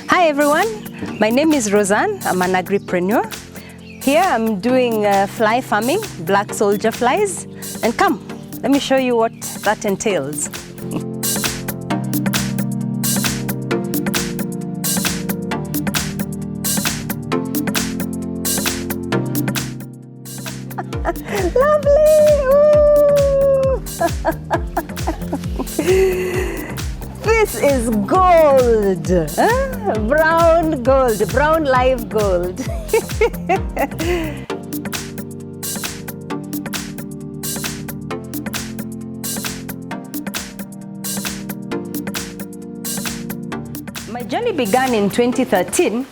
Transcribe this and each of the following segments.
Hi everyone, my name is Roseanne. I'm an agripreneur. Here I'm doing fly farming, black soldier flies. And come, let me show you what that entails. Lovely! This is gold, brown gold, brown live gold. My journey began in 2013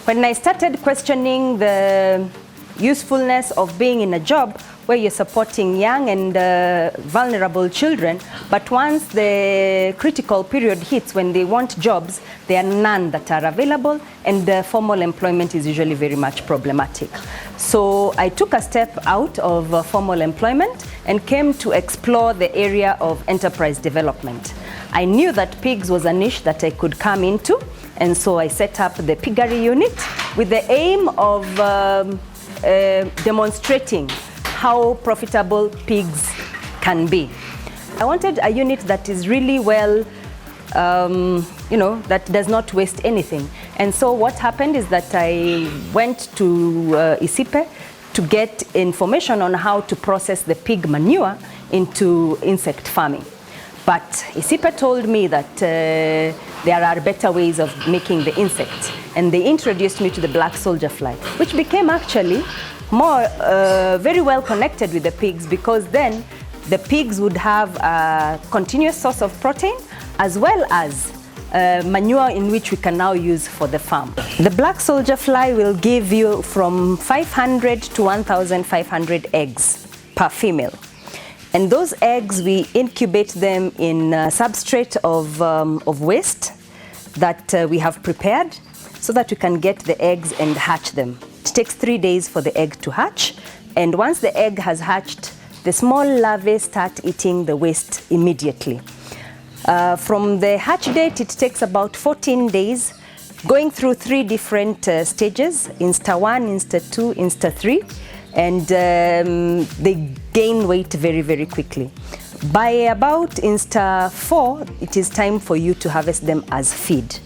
when I started questioning the usefulness of being in a job where you're supporting young and vulnerable children, but once the critical period hits when they want jobs, there are none that are available, and formal employment is usually very much problematic. So I took a step out of formal employment and came to explore the area of enterprise development. I knew that pigs was a niche that I could come into, and so I set up the piggery unit with the aim of demonstrating how profitable pigs can be. I wanted a unit that is really well, that does not waste anything. And so what happened is that I went to ISIPE to get information on how to process the pig manure into insect farming. But ISIPE told me that there are better ways of making the insects, and they introduced me to the black soldier fly, which became actually more very well connected with the pigs, because then the pigs would have a continuous source of protein as well as manure in which we can now use for the farm. The black soldier fly will give you from 500 to 1,500 eggs per female. And those eggs, we incubate them in a substrate of waste that we have prepared so that we can get the eggs and hatch them. It takes 3 days for the egg to hatch, and once the egg has hatched, the small larvae start eating the waste immediately. From the hatch date, it takes about 14 days, going through 3 different stages, Insta1, Insta2, Insta3, and they gain weight very, very quickly. By about Insta4, it is time for you to harvest them as feed.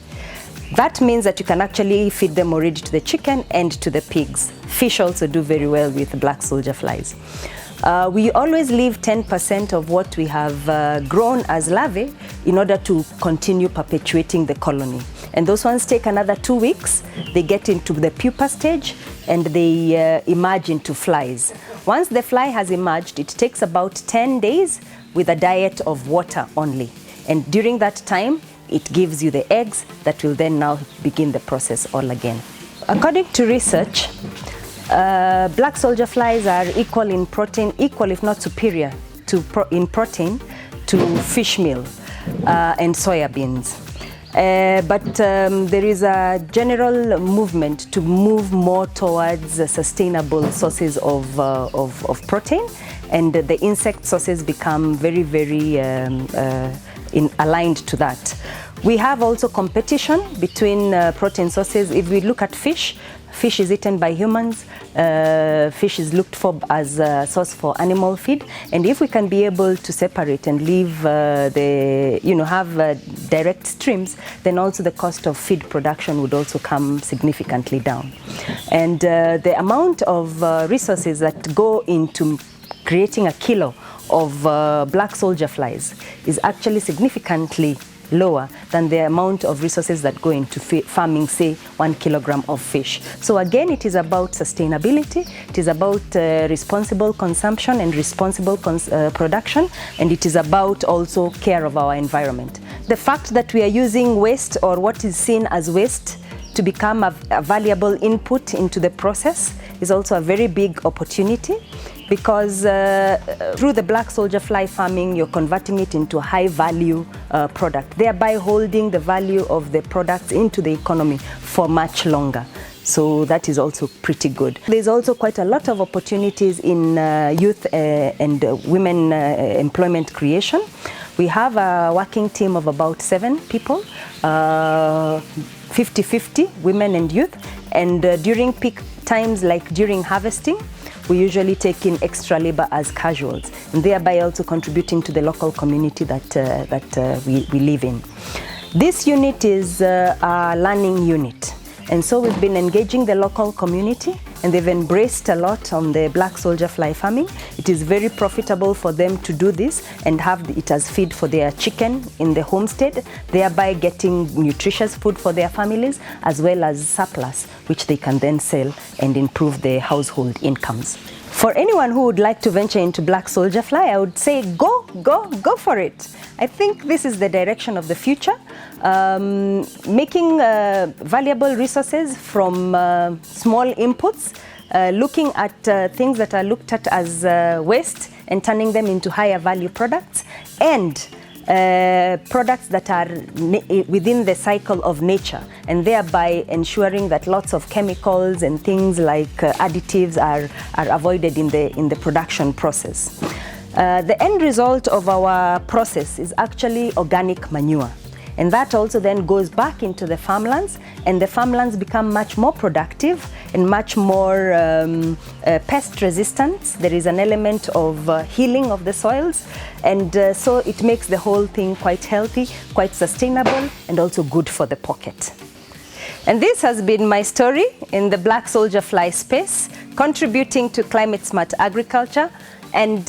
That means that you can actually feed them already to the chicken and to the pigs. Fish also do very well with black soldier flies. We always leave 10% of what we have grown as larvae in order to continue perpetuating the colony. And those ones take another 2 weeks. They get into the pupa stage and they emerge into flies. Once the fly has emerged, it takes about 10 days with a diet of water only. And during that time, it gives you the eggs that will then now begin the process all again. According to research, black soldier flies are equal in protein, equal if not superior in protein to fish meal and soya beans. But there is a general movement to move more towards sustainable sources of protein, and the insect sources become very, very aligned to that. We have also competition between protein sources. If we look at fish, fish is eaten by humans, fish is looked for as a source for animal feed, and if we can be able to separate and leave have direct streams, then also the cost of feed production would also come significantly down. And the amount of resources that go into creating a kilo of black soldier flies is actually significantly lower than the amount of resources that go into farming, say, 1 kilogram of fish. So again, it is about sustainability, it is about responsible consumption and responsible production, and it is about also care of our environment. The fact that we are using waste, or what is seen as waste, to become a valuable input into the process is also a very big opportunity, because through the black soldier fly farming, you're converting it into a high value product, thereby holding the value of the products into the economy for much longer. So that is also pretty good. There's also quite a lot of opportunities in youth and women employment creation. We have a working team of about 7 people, 50-50 women and youth. And during peak times, like during harvesting, we usually take in extra labor as casuals, and thereby also contributing to the local community that we live in. This unit is a learning unit. And so we've been engaging the local community, and they've embraced a lot on the black soldier fly farming. It is very profitable for them to do this and have it as feed for their chicken in the homestead, thereby getting nutritious food for their families, as well as surplus, which they can then sell and improve their household incomes. For anyone who would like to venture into black soldier fly, I would say go for it. I think this is the direction of the future. Making valuable resources from small inputs, looking at things that are looked at as waste and turning them into higher value products, and products that are within the cycle of nature, and thereby ensuring that lots of chemicals and things like additives are avoided in the production process. The end result of our process is actually organic manure. And that also then goes back into the farmlands, and the farmlands become much more productive and much more pest resistant. There is an element of healing of the soils, and so it makes the whole thing quite healthy, quite sustainable, and also good for the pocket. And this has been my story in the black soldier fly space, contributing to climate smart agriculture. And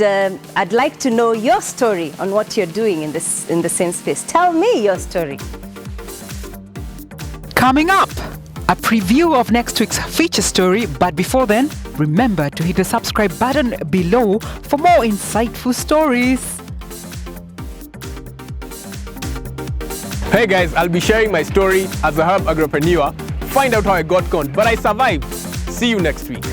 I'd like to know your story on what you're doing in the same space. Tell me your story. Coming up, a preview of next week's feature story. But before then, remember to hit the subscribe button below for more insightful stories. Hey guys, I'll be sharing my story as a herb agripreneur. Find out how I got conned, but I survived. See you next week.